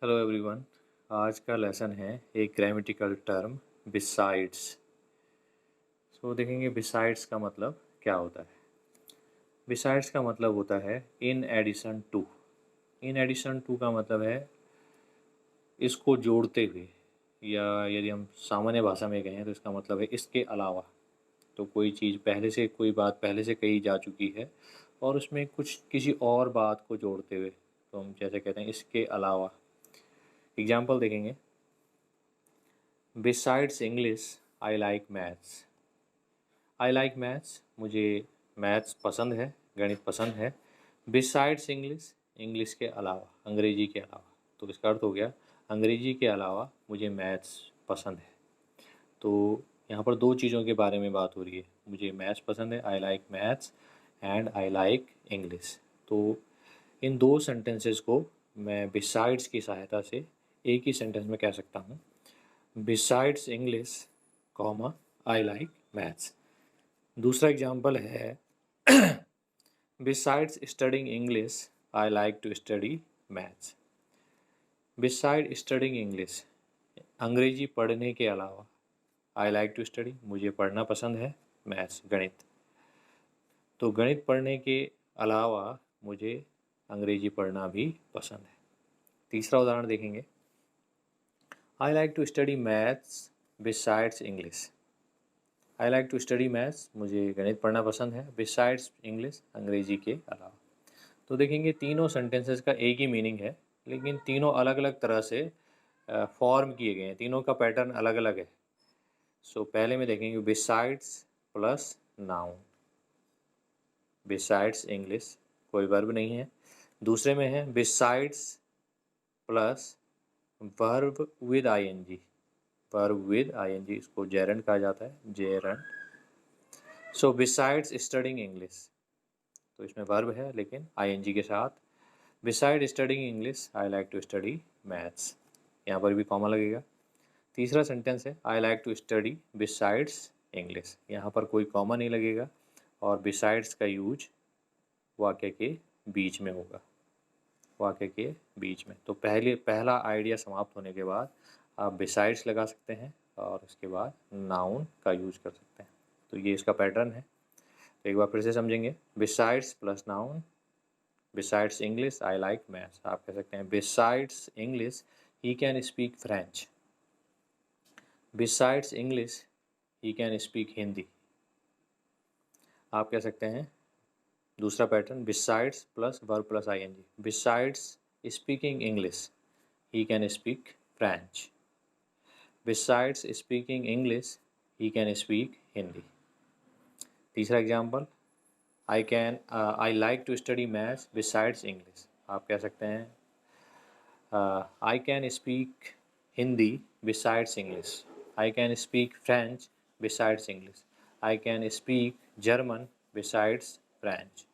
Hello everyone. आज का lesson है एक ग्रामेटिकल टर्म बिसाइड्स। देखेंगे बिसाइड्स का मतलब क्या होता है। बिसाइड्स का मतलब होता है in addition to. In addition to का मतलब है इसको जोड़ते हुए, या यदि हम सामान्य भाषा में कहें तो इसका मतलब है इसके अलावा। तो कोई चीज़ पहले से, कोई बात पहले से कही जा चुकी है और उसमें कुछ किसी और बात को जोड़ते हुए, तो हम जैसे कहते हैं इसके अलावा। एग्जाम्पल देखेंगे, besides English I like maths. I like maths, मुझे मैथ्स पसंद है, गणित पसंद है। बिसाइड्स इंग्लिश, इंग्लिश के अलावा, अंग्रेजी के अलावा। तो इसका अर्थ हो गया अंग्रेजी के अलावा मुझे मैथ्स पसंद है। तो यहाँ पर दो चीज़ों के बारे में बात हो रही है। मुझे मैथ्स पसंद है, I like maths, and I like English. तो इन दो सेंटेंसेस को मैं बिसाइड्स की सहायता से एक ही सेंटेंस में कह सकता हूँ। Besides English comma I like maths. दूसरा एग्जाम्पल है, besides studying English I like to study maths. Beside studying English, अंग्रेजी पढ़ने के अलावा, आई लाइक टू स्टडी, मुझे पढ़ना पसंद है, मैथ्स, गणित। तो गणित पढ़ने के अलावा मुझे अंग्रेजी पढ़ना भी पसंद है। तीसरा उदाहरण देखेंगे, I like to study maths besides English. I like to study maths, मुझे गणित पढ़ना पसंद है, बिसाइड्स इंग्लिश, अंग्रेजी के अलावा। तो देखेंगे तीनों सेंटेंसेस का एक ही मीनिंग है, लेकिन तीनों अलग अलग तरह से फॉर्म किए गए हैं, तीनों का पैटर्न अलग अलग है। पहले में देखेंगे besides plus noun. Besides English, कोई वर्ब नहीं है। दूसरे में है besides plus verb with ING. Verb with ING, इसको जेरंड कहा जाता है, जेरंड। बिसाइड्स स्टडिंग इंग्लिश, तो इसमें वर्ब है लेकिन आईएनजी के साथ। Beside studying English I like to study maths, यहाँ पर भी कॉमा लगेगा। तीसरा सेंटेंस है, I like to study besides English, यहाँ पर कोई कॉमा नहीं लगेगा और बिसाइड्स का यूज वाक्य के बीच में होगा, वाक्य के बीच में। तो पहला आइडिया समाप्त होने के बाद आप बिसाइड्स लगा सकते हैं और उसके बाद नाउन का यूज कर सकते हैं। तो ये इसका पैटर्न है। तो एक बार फिर से समझेंगे, besides plus noun. Besides English I like maths, आप कह सकते हैं besides English he can speak French. Besides English he can speak Hindi. आप कह सकते हैं दूसरा pattern, besides plus verb plus ING. Besides speaking English he can speak French. Besides speaking English he can speak Hindi. तीसरा example, I like to study maths besides English. आप कह सकते हैं I can speak Hindi besides English. I can speak French besides English. I can speak German besides French.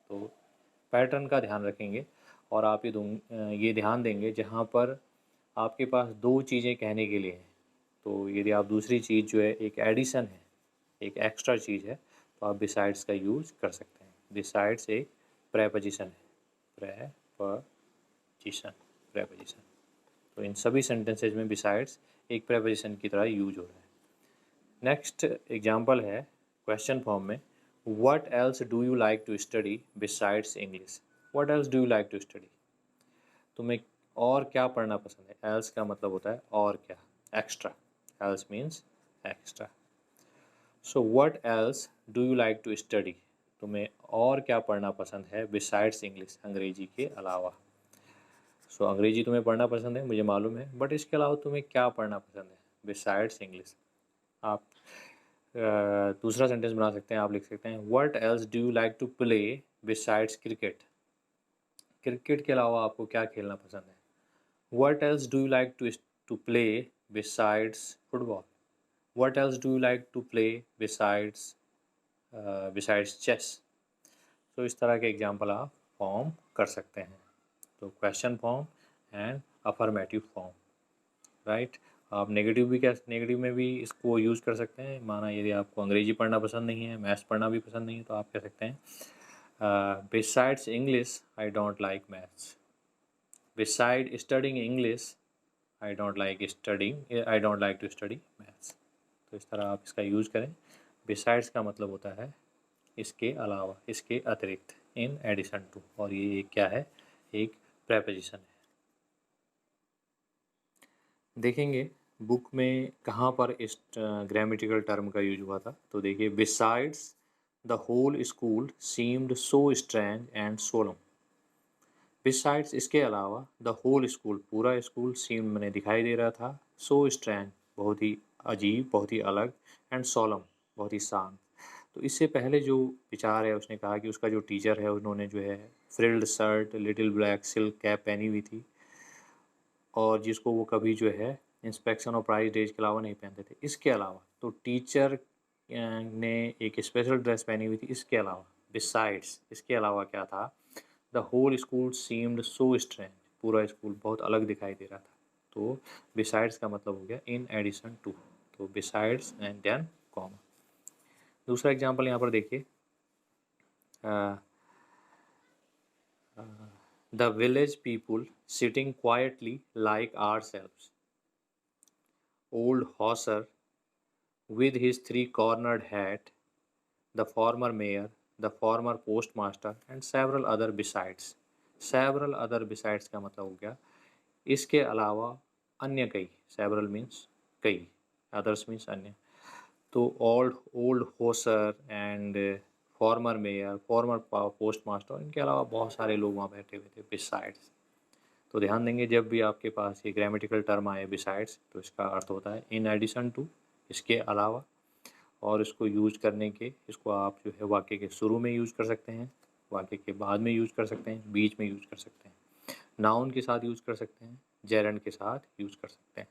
तो pattern का ध्यान रखेंगे और आप ये ध्यान देंगे जहाँ पर आपके पास दो चीज़ें कहने के लिए हैं। तो यदि आप दूसरी चीज़ जो है एक एडिशन है, एक एक्स्ट्रा चीज़ है, तो आप बिसाइड्स का यूज़ कर सकते हैं। बिसाइड्स एक प्रेपोजिशन है, प्रेपोजिशन। तो इन सभी सेंटेंसेज में बिसाइड्स एक प्रेपोजिशन की तरह यूज हो रहा है। नेक्स्ट एग्जाम्पल है क्वेश्चन फॉर्म में, what else do you like to study besides English. What else do you like to study, तुम्हें और क्या पढ़ना पसंद है। एल्स का मतलब होता है और क्या, extra. Else means extra. What else do you like to study, तुम्हें और क्या पढ़ना पसंद है बिसाइड्स इंग्लिश, अंग्रेजी के अलावा। अंग्रेजी तुम्हें पढ़ना पसंद है, मुझे मालूम है, बट इसके अलावा तुम्हें क्या पढ़ना पसंद है बिसाइड्स इंग्लिश। आप दूसरा सेंटेंस बना सकते हैं, आप लिख सकते हैं what else do you like to play besides cricket. Cricket के अलावा आपको क्या खेलना पसंद है। What else do you like to play besides football. What else do you like to play besides chess. तो इस तरह के एग्जाम्पल आप फॉर्म कर सकते हैं। तो question form and affirmative form, right. आप नेगेटिव में भी इसको यूज़ कर सकते हैं। माना यदि आपको अंग्रेजी पढ़ना पसंद नहीं है, मैथ्स पढ़ना भी पसंद नहीं है, तो आप कह सकते हैं besides English I don't like maths. Beside studying English I don't like to study maths. तो इस तरह आप इसका यूज़ करें। बिसाइड्स का मतलब होता है इसके अलावा, इसके अतिरिक्त, इन एडिशन टू, और ये एक क्या है, एक प्रेपोजिशन है। देखेंगे बुक में कहाँ पर इस ग्रामेटिकल टर्म का यूज हुआ था। तो देखिए, besides the whole school seemed so strange and solemn. Besides इसके अलावा, द होल स्कूल पूरा स्कूल, सीम्ड मैंने दिखाई दे रहा था, सो स्ट्रेंज बहुत ही अजीब, बहुत ही अलग, एंड सोलम बहुत ही शांत। तो इससे पहले जो विचार है उसने कहा कि उसका जो टीचर है उन्होंने जो है frilled shirt, little black silk cap पहनी हुई थी, और जिसको वो कभी जो है इंस्पेक्शन और प्राइज डेज के अलावा नहीं पहनते थे। इसके अलावा तो टीचर ने एक स्पेशल ड्रेस पहनी हुई थी। इसके अलावा, बिसाइड्स, इसके अलावा क्या था, the whole school seemed so strange, पूरा स्कूल बहुत अलग दिखाई दे रहा था। तो बिसाइड्स का मतलब हो गया इन एडिशन टू। तो बिसाइड्स एंड देन कॉमा। दूसरा एग्जांपल यहाँ पर देखिए, the village people sitting quietly like ourselves. Old Hauser with his three-cornered hat, the former mayor, the former postmaster, and several other besides. Several other besides का मतलब हो गया इसके अलावा अन्य कई। several means कई, others means अन्य। तो old Hauser and former mayor, former post master, इनके अलावा बहुत सारे लोग वहाँ बैठे हुए थे बिसाइड्स। तो ध्यान देंगे जब भी आपके पास ये ग्रामेटिकल टर्म आए बिसाइड्स, तो इसका अर्थ होता है इन एडिशन टू, इसके अलावा। और इसको यूज करने के, इसको आप जो है वाक्य के शुरू में यूज कर सकते हैं, वाक्य के बाद में यूज कर सकते हैं, बीच में यूज कर सकते हैं, नाउन के साथ यूज कर सकते हैं, जेरंड के साथ यूज कर सकते हैं।